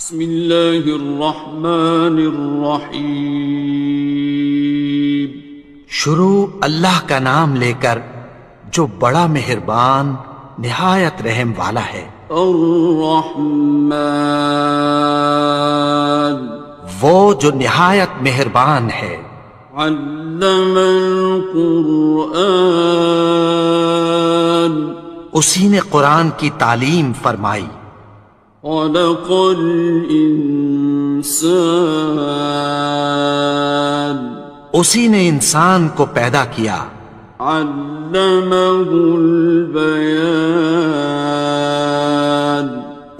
بسم اللہ الرحمن الرحیم۔ شروع اللہ کا نام لے کر جو بڑا مہربان نہایت رحم والا ہے۔ الرحمن، وہ جو نہایت مہربان ہے۔ علم القرآن، اسی نے قرآن کی تعلیم فرمائی۔ خلق الانسان، اسی نے انسان کو پیدا کیا۔ علمہ البیان،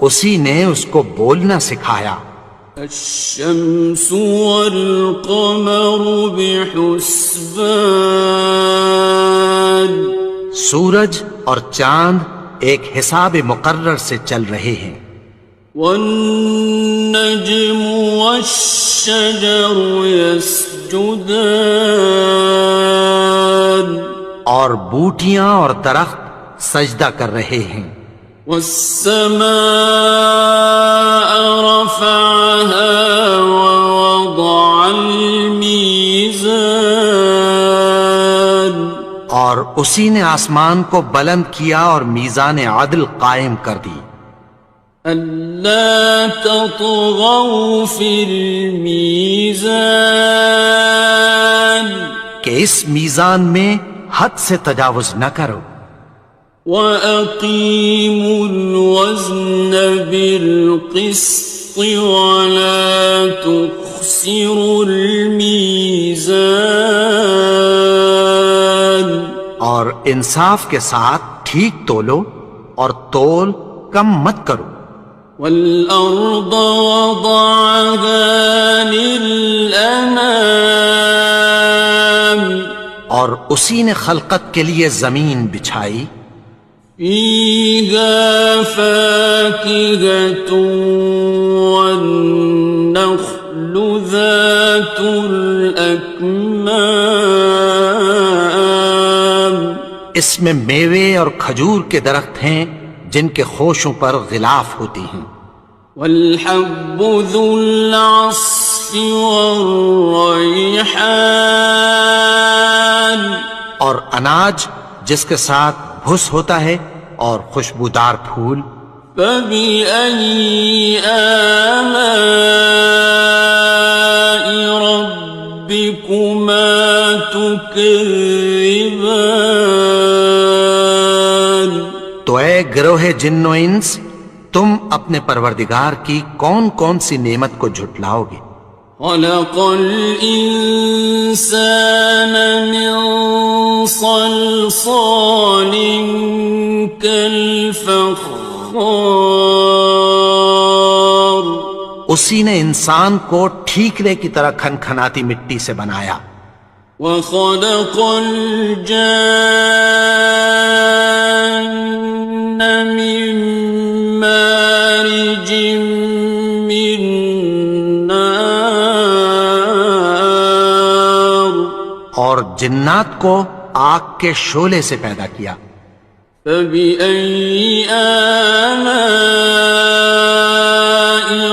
اسی نے اس کو بولنا سکھایا۔ الشمس والقمر بحسبان، سورج اور چاند ایک حساب مقرر سے چل رہے ہیں۔ والنجم والشجر يسجدان، اور بوٹیاں اور درخت سجدہ کر رہے ہیں۔ والسماء رفعها ووضع الميزان، اور اسی نے آسمان کو بلند کیا اور میزان عدل قائم کر دی۔ ألا تطغوا في الميزان، کہ اس میزان میں حد سے تجاوز نہ کرو۔ وَأَقِيمُوا الْوَزْنَ بِالْقِسْطِ وَلَا تُخْسِرُوا الْمِيزَانَ، اور انصاف کے ساتھ ٹھیک تولو اور تول کم مت کرو۔ وَالْأَرْضَ وَضَعَهَا لِلْأَنَامِ، اور اسی نے خلقت کے لیے زمین بچھائی۔ فِيهَا فَاكِهَةٌ وَالنَّخْلُ ذَاتُ الْأَكْمَامِ، اس میں میوے اور کھجور کے درخت ہیں جن کے خوشوں پر غلاف ہوتی ہیں۔ وَالْحَبُّ ذُو الْعَصْفِ وَالرَّيْحَانِ، اور اناج جس کے ساتھ بھس ہوتا ہے اور خوشبودار پھول۔ فَبِأَيِّ آلَاءِ رَبِّكُمَا تُكَذِّبَانِ، تو اے گروہ جن و انس، تم اپنے پروردگار کی کون کون سی نعمت کو جھٹلاؤ گے؟ خَلَقَ الْإِنسَانَ مِنْ صَلْصَالٍ كَالْفَخَّارِ، اسی نے انسان کو ٹھیکرے کی طرح کھنکھناتی مٹی سے بنایا۔ وَخَلَقَ الْجَانَّ مِن مَّارِجٍ مِّن نَّارٍ، اور جنات کو آگ کے شعلے سے پیدا کیا۔ فَبِأَيِّ آلَاءِ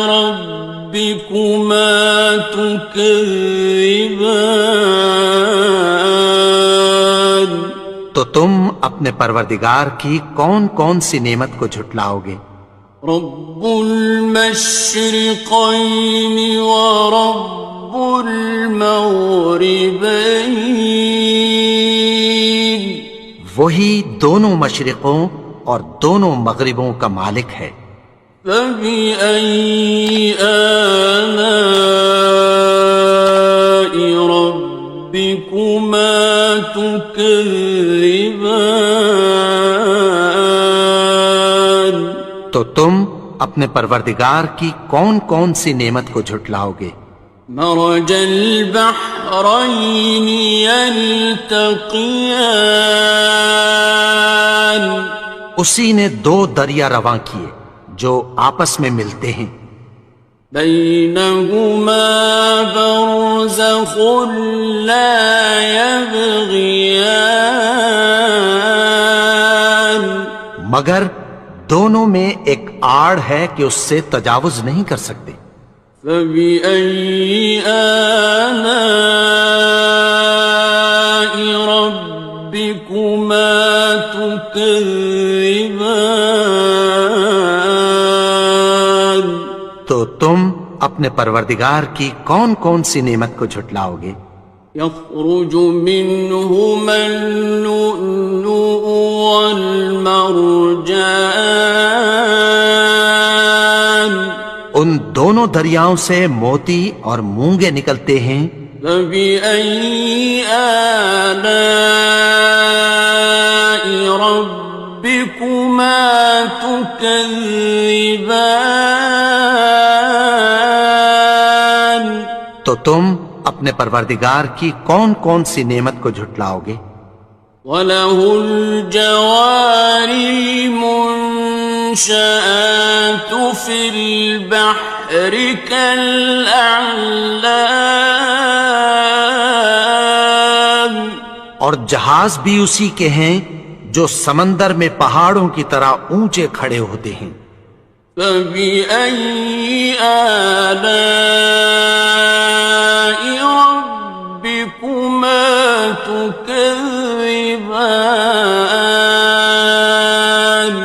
رَبِّكُمَا تُكَذِّبَانِ، تو تم اپنے پروردگار کی کون کون سی نعمت کو جھٹلاؤ گے؟ رب المشرقین ورب المغربین، وہی دونوں مشرقوں اور دونوں مغربوں کا مالک ہے۔ فَبِأَيِّ آلَاءِ رَبِّكُمَا تُكَذِّبَانِ، تو تم اپنے پروردگار کی کون کون سی نعمت کو جھٹلاؤ گے؟ مرج البحرین یلتقیان، اسی نے دو دریا رواں کیے جو آپس میں ملتے ہیں۔ بینہما برزخ لا یبغیان، مگر دونوں میں ایک آڑ ہے کہ اس سے تجاوز نہیں کر سکتے۔ فبأي آلاء ربكما تكذبان؟ تو تم اپنے پروردگار کی کون کون سی نعمت کو جھٹلاؤ گے؟ يخرج منهما اللؤلؤ والمرجان ان دونوں دریاؤں سے موتی اور مونگے نکلتے ہیں۔ فبأي آلاء ربكما تكذبان؟ تو تم اپنے پروردگار کی کون کون سی نعمت کو جھٹلاؤ گے؟ وَلَهُ الْجَوَارِ الْمُنشَآتُ فِي الْبَحْرِ كَالْأَعْلَامِ، اور جہاز بھی اسی کے ہیں جو سمندر میں پہاڑوں کی طرح اونچے کھڑے ہوتے ہیں۔ فَبِأَيِّ آلَاءِ رَبِّكُمَا تُكَذِّبَانِ؟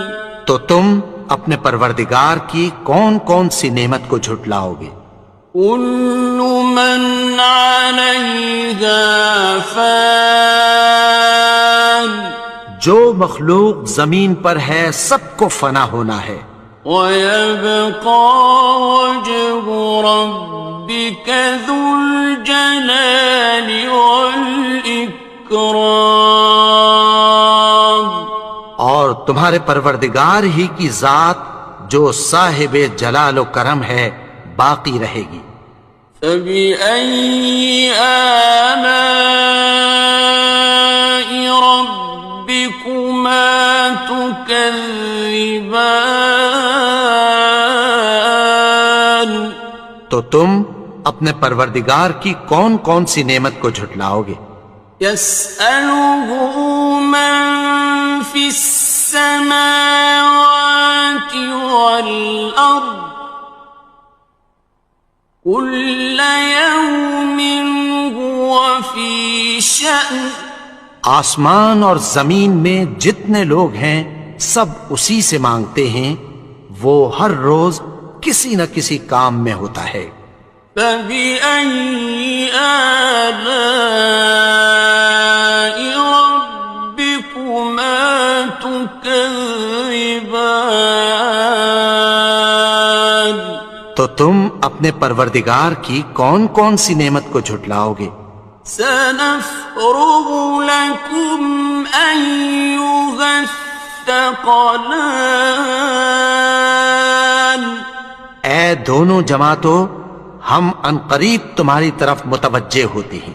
تو تم اپنے پروردگار کی کون کون سی نعمت کو جھٹلاؤ گے؟ كُلُّ مَنْ عَلَيْهَا فَانٍ، جو مخلوق زمین پر ہے سب کو فنا ہونا ہے۔ وَيَبْقَى وَجْهُ رَبِّكَ ذُو الْجَلَالِ وَالْإِكْرَامِ، اور تمہارے پروردگار ہی کی ذات جو صاحب جلال و کرم ہے باقی رہے گی۔ فَبِأَيِّ آلَاءِ رَبِّكُمَا تُكَذِّبَانِ؟ تو تم اپنے پروردگار کی کون کون سی نعمت کو جھٹلاؤ گے؟ يَسْأَلُهُ مَن فِي السَّمَاوَاتِ وَالْأَرْضِ كُلَّ يَوْمٍ هُوَ فِي شَأْنٍ، آسمان اور زمین میں جتنے لوگ ہیں سب اسی سے مانگتے ہیں، وہ ہر روز کسی نہ کسی کام میں ہوتا ہے۔ فَبِأَيِّ آلَاءِ رَبِّكُمَا تُكَذِّبَانِ؟ تو تم اپنے پروردگار کی کون کون سی نعمت کو جھٹلاؤ گے؟ سَنَفْرُغُ لَكُمْ أَيُّهَ الثَّقَلَانِ، اے دونوں جماعتوں ہم عنقریب تمہاری طرف متوجہ ہوتے ہیں۔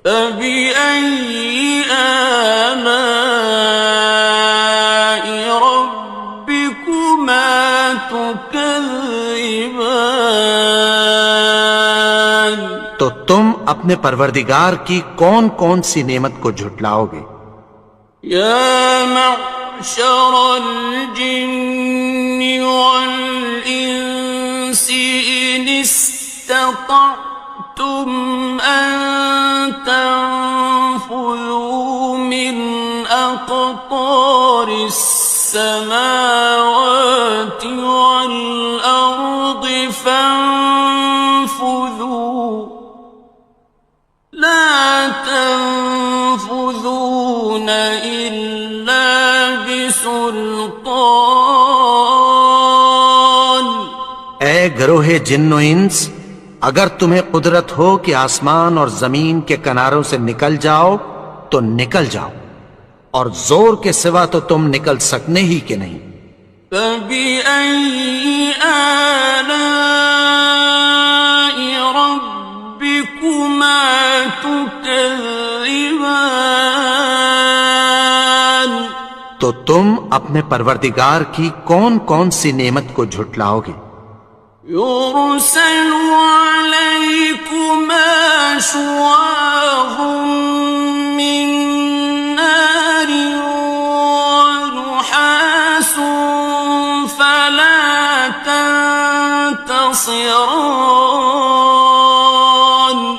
فَبِأَيِّ آلَاءِ رَبِّكُمَا تُكَذِّبَانِ؟ تو تم اپنے پروردگار کی کون کون سی نعمت کو جھٹلاؤ گے؟ يَا مَعْشَرَ الْجِنِّ وَالْإِنسِ إِنِ اسْتَطَعْتُمْ أَن تَنفُذُوا مِنْ أَقْطَارِ السَّمَاوَاتِ وَالْأَرْضِ فَانفُذُوا لَا تَنفُذُونَ إِلَّا بِسُلْطَانٍ۔ اے گروہ جن و انس، اگر تمہیں قدرت ہو کہ آسمان اور زمین کے کناروں سے نکل جاؤ تو نکل جاؤ، اور زور کے سوا تو تم نکل سکنے ہی کہ نہیں۔ فَبِأَيِّ آلَاءِ رَبِّكُمَا تُكَذِّبَانِ؟ تو تم اپنے پروردگار کی کون کون سی نعمت کو جھٹلاؤ گے؟ يُرْسَلُ عَلَيْكُمَا شُوَاظٌ مِّن نَّارٍ وَنُحَاسٌ فَلَا ناصران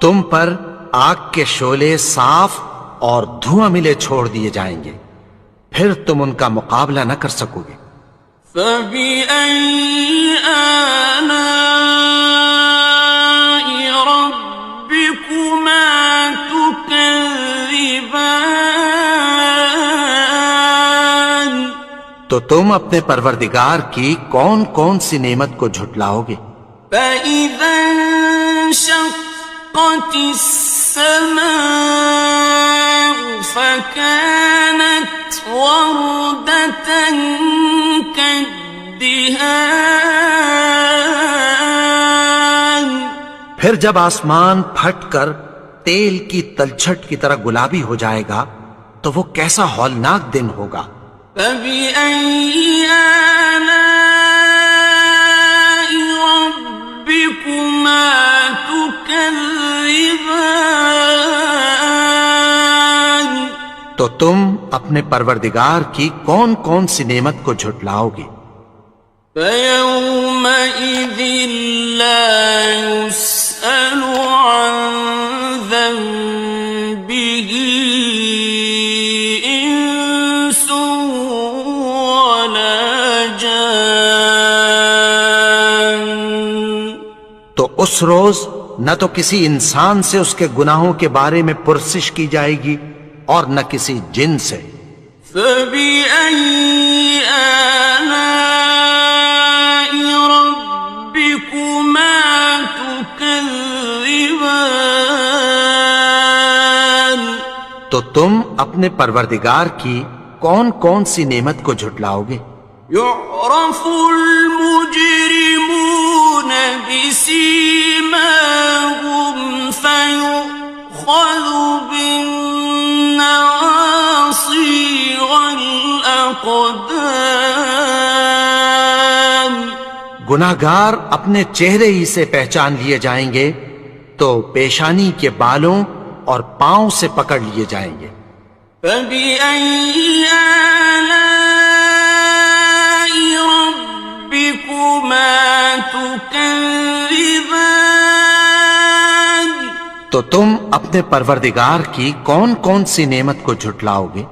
تم پر آگ کے شعلے صاف اور دھواں ملے چھوڑ دیے جائیں گے، پھر تم ان کا مقابلہ نہ کر سکو گے۔ فَبِأَيِّ آلَاءِ رَبِّكُمَا تُكَذِّبَانِ تو تم اپنے پروردگار کی کون کون سی نعمت کو جھٹلاؤ گے؟ فَإِذَا انشَقَّتِ السَّمَاءُ فَكَانَتْ وَرْدَةً كَالدِّهَانِ پھر جب آسمان پھٹ کر تیل کی تلچھٹ کی طرح گلابی ہو جائے گا تو وہ کیسا ہولناک دن ہوگا۔ فَبِأَيِّ آلَاءِ رَبِّكُمَا تُكَذِّبَانِ تو تم اپنے پروردگار کی کون کون سی نعمت کو جھٹلاؤ گے؟ فَيَوْمَئِذٍ لَا يُسْأَلُ عَنْ ذَنبِهِ إِنسٌ وَلَا جَانٌّ تو اس روز نہ تو کسی انسان سے اس کے گناہوں کے بارے میں پرسش کی جائے گی اور نہ کسی جن سے۔ فَبِأَيِّ آلَاءِ رَبِّكُمَا تُكَذِّبَانِ تو تم اپنے پروردگار کی کون کون سی نعمت کو جھٹلاؤ گے؟ يُعْرَفُ الْمُجْرِمُونَ بِسِيمَاهُمْ فَيُؤْخَذُ بِالنَّوَاصِي وَالْأَقْدَامِ گناہگار اپنے چہرے ہی سے پہچان لیے جائیں گے تو پیشانی کے بالوں اور پاؤں سے پکڑ لیے جائیں گے۔ فَبِأَيِّ آلَاءِ رَبِّكُمَا تُكَذِّبَانِ تو تم اپنے پروردگار کی کون کون سی نعمت کو جھٹلاؤ گے؟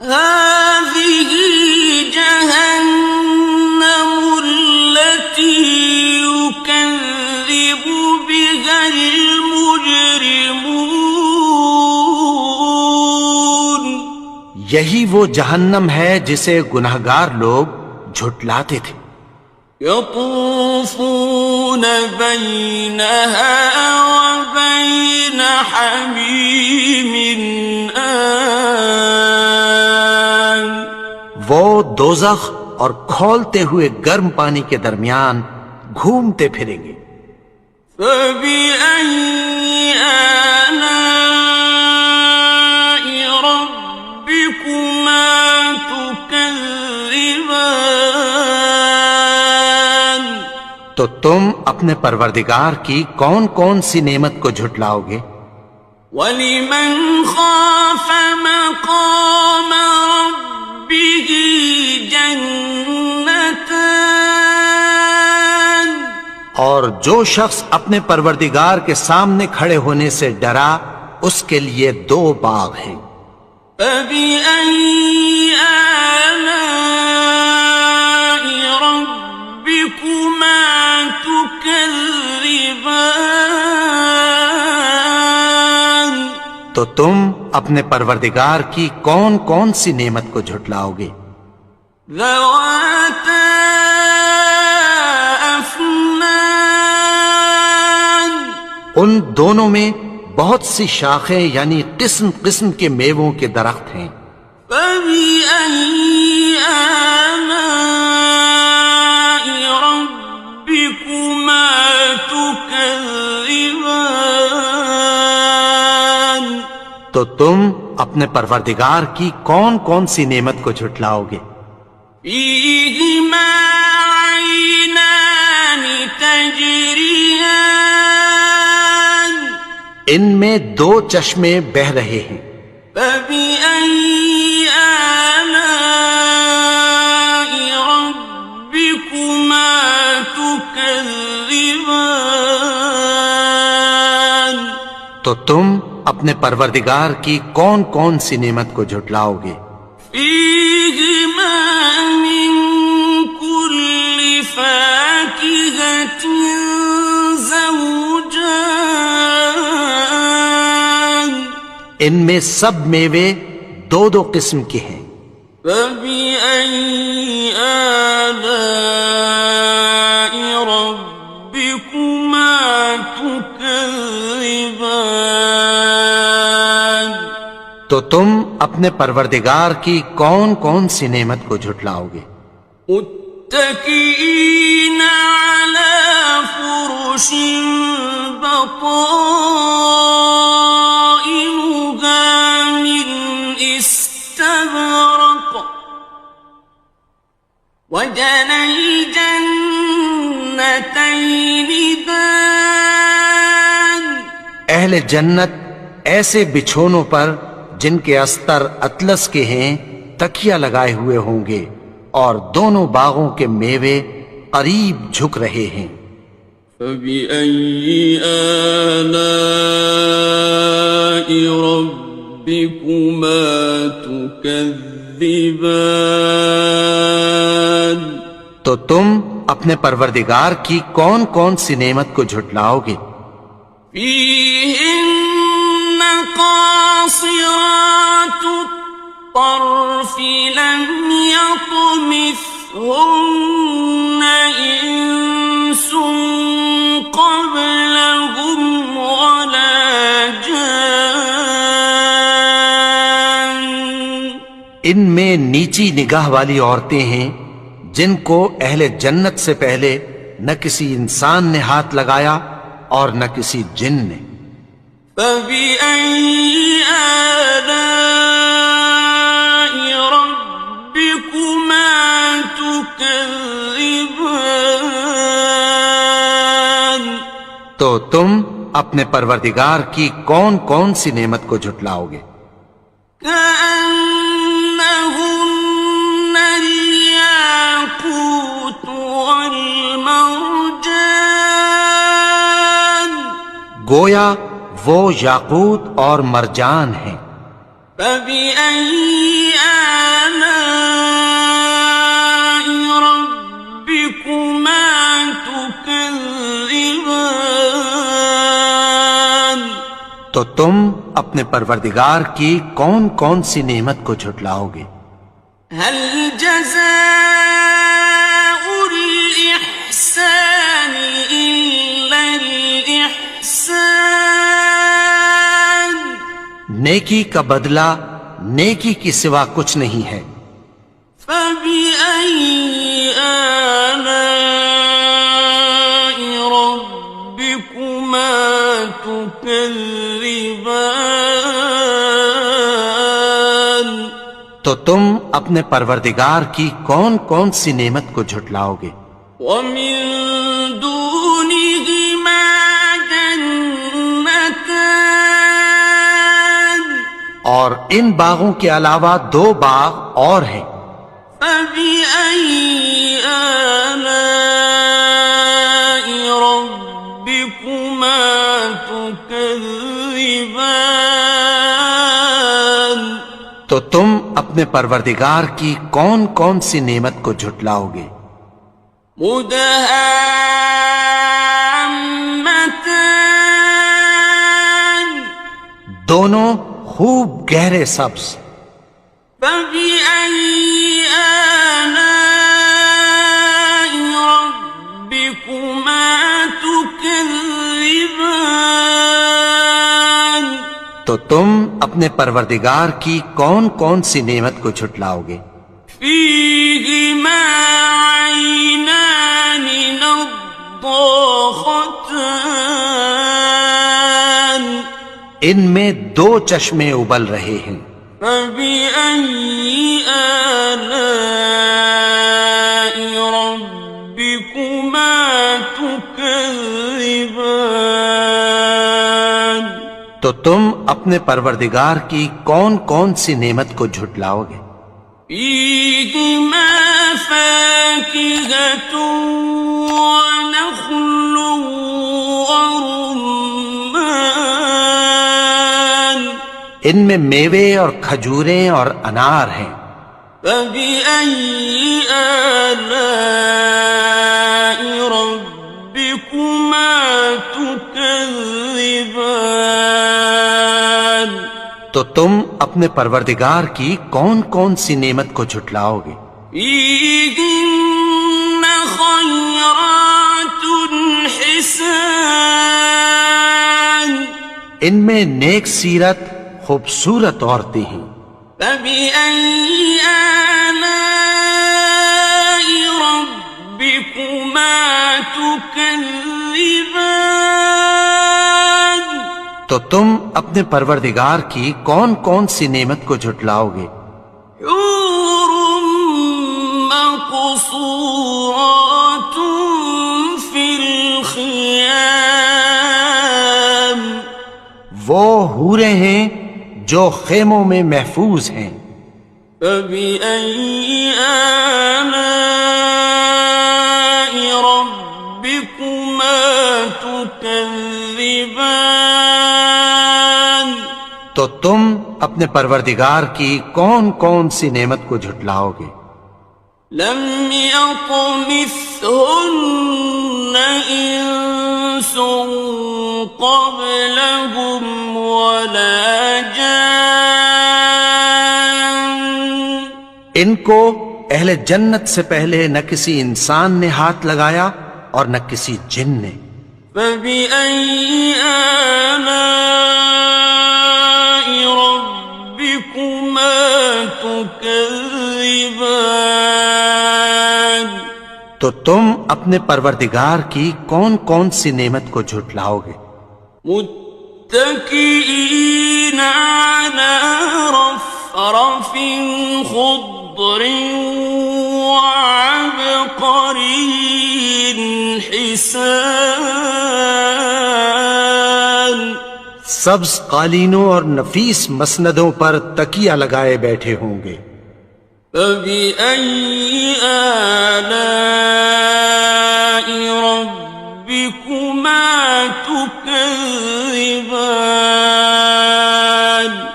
هَٰذِهِ جَهَنَّمُ الَّتِي يُكَذِّبُ بِهَا الْمُجْرِمُونَ یہی وہ جہنم ہے جسے گناہگار لوگ جھٹلاتے تھے۔ يَطُوفُونَ بَيْنَهَا وَبَيْنَ حَمِيمٍ آنٍ وہ دوزخ اور کھولتے ہوئے گرم پانی کے درمیان گھومتے پھریں گے۔ فَبِأَيِّ آلَاءِ رَبِّكُمَا تُكَذِّبَانِ تو تم اپنے پروردگار کی کون کون سی نعمت کو جھٹلاؤ گے؟ وَلِمَنْ خَافَ مَقَامَ رَبِّهِ جَنَّتَانِ اور جو شخص اپنے پروردگار کے سامنے کھڑے ہونے سے ڈرا اس کے لیے دو باغ ہیں۔ فَبِأَيِّ آلَاءِ رَبِّكُمَا تُكَذِّبَانِ تو تم اپنے پروردگار کی کون کون سی نعمت کو جھٹلاؤ گے؟ ذَوَاتَا أَفْنَانٍ ان دونوں میں بہت سی شاخیں یعنی قسم قسم کے میووں کے درخت ہیں۔ فَبِأَيِّ آلَاءِ رَبِّكُمَا تُكَذِّبَانِ تو تم اپنے پروردگار کی کون کون سی نعمت کو جھٹلاؤ گے؟ فِيهِمَا عَيْنَانِ تَجْرِيَانِ ان میں دو چشمے بہہ رہے ہیں۔ فَبِأَيِّ آلَاءِ رَبِّكُمَا تُكَذِّبَانِ تو تم اپنے پروردگار کی کون کون سی نعمت کو جھٹلاؤ گے؟ فيهما من كل فاكهة زوجان ان میں سب میوے دو دو قسم کے ہیں۔ فبأي آلاء ربكما تكذبان تو تم اپنے پروردگار کی کون کون سی نعمت کو جھٹلاؤ گے؟ متكئين على فرش بطائنها من استبرق وجنى الجنتين دان اہل جنت ایسے بچھونوں پر جن کے استر اطلس کے ہیں تکیہ لگائے ہوئے ہوں گے، اور دونوں باغوں کے میوے قریب جھک رہے ہیں۔ فبأي آلاء ربكما تكذبان تو تم اپنے پروردگار کی کون کون سی نعمت کو جھٹلاؤ گے؟ فيهن قاصرات الطرف لم يطمثهن إنس قبلهم ولا جان ان میں نیچی نگاہ والی عورتیں ہیں جن کو اہل جنت سے پہلے نہ کسی انسان نے ہاتھ لگایا اور نہ کسی جن نے۔ فبأي آلاء ربكما تكذبان تو تم اپنے پروردگار کی کون کون سی نعمت کو جھٹلاؤ گے؟ كأنهن الياقوت والمرجان گویا وہ یاقوت اور مرجان ہیں۔ فبأي آلاء ربكما تكذبان تو تم اپنے پروردگار کی کون کون سی نعمت کو جھٹلاؤ گے؟ هل جزاء الإحسان إلا الإحسان نیکی کا بدلہ نیکی کی سوا کچھ نہیں ہے۔ فبأي آلاء ربكما تكذبان تو تم اپنے پروردگار کی کون کون سی نعمت کو جھٹلاؤ گے؟ ومن دونهما جنتان اور ان باغوں کے علاوہ دو باغ اور ہیں۔ فبأي آلاء ربكما تكذبان تو تم اپنے پروردگار کی کون کون سی نعمت کو جھٹلاؤ گے؟ مدهامتان دونوں خوب گہرے سبز۔ فبأي آلاء ربكما تكذبان تو تم اپنے پروردگار کی کون کون سی نعمت کو جھٹلاؤ گے؟ فيهما عينان نضاختان ان میں دو چشمے ابل رہے ہیں۔ فبأي آلاء ربكما تكذبان تو تم اپنے پروردگار کی کون کون سی نعمت کو جھٹلاؤ گے؟ فيهما فاكهة ونخل ورمان ان میں میوے اور کھجوریں اور انار ہیں۔ فبأي آلاء ربكما تكذبان؟ تو تم اپنے پروردگار کی کون کون سی نعمت کو جھٹلاؤ گے؟ فيهن خيرات حسان، ان میں نیک سیرت خوبصورت عورتیں ہیں۔ فبأي آلاء ربكما تكذبان؟ تو تم اپنے پروردگار کی کون کون سی نعمت کو جھٹلاؤ گے؟ حور مقصورات في الخيام، وہ حوریں ہیں جو خیموں میں محفوظ ہیں۔ فبأي آلاء ربكما تكذبان؟ تو تم اپنے پروردگار کی کون کون سی نعمت کو جھٹلاؤ گے؟ لم يطمثهن إنس قبلهم ولا جان، ان کو اہل جنت سے پہلے نہ کسی انسان نے ہاتھ لگایا اور نہ کسی جن نے۔ فبأي آلاء ربكما تكذبان؟ تو تم اپنے پروردگار کی کون کون سی نعمت کو جھٹلاؤ گے؟ متكئين على رفرف خضر وعبقري حسان، سبز قالینوں اور نفیس مسندوں پر تکیہ لگائے بیٹھے ہوں گے۔ فبأي آلاء ربكما تكذبان؟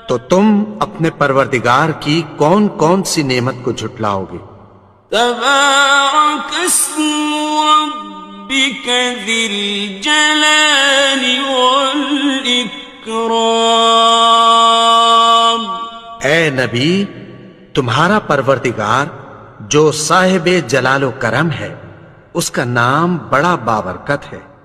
تو تم اپنے پروردگار کی کون کون سی نعمت کو جھٹلاؤ گے؟ تبارك اسم ربك ذي الجلال والإكرام۔ اے نبی، تمہارا پروردگار جو صاحب جلال و کرم ہے، اس کا نام بڑا بابرکت ہے۔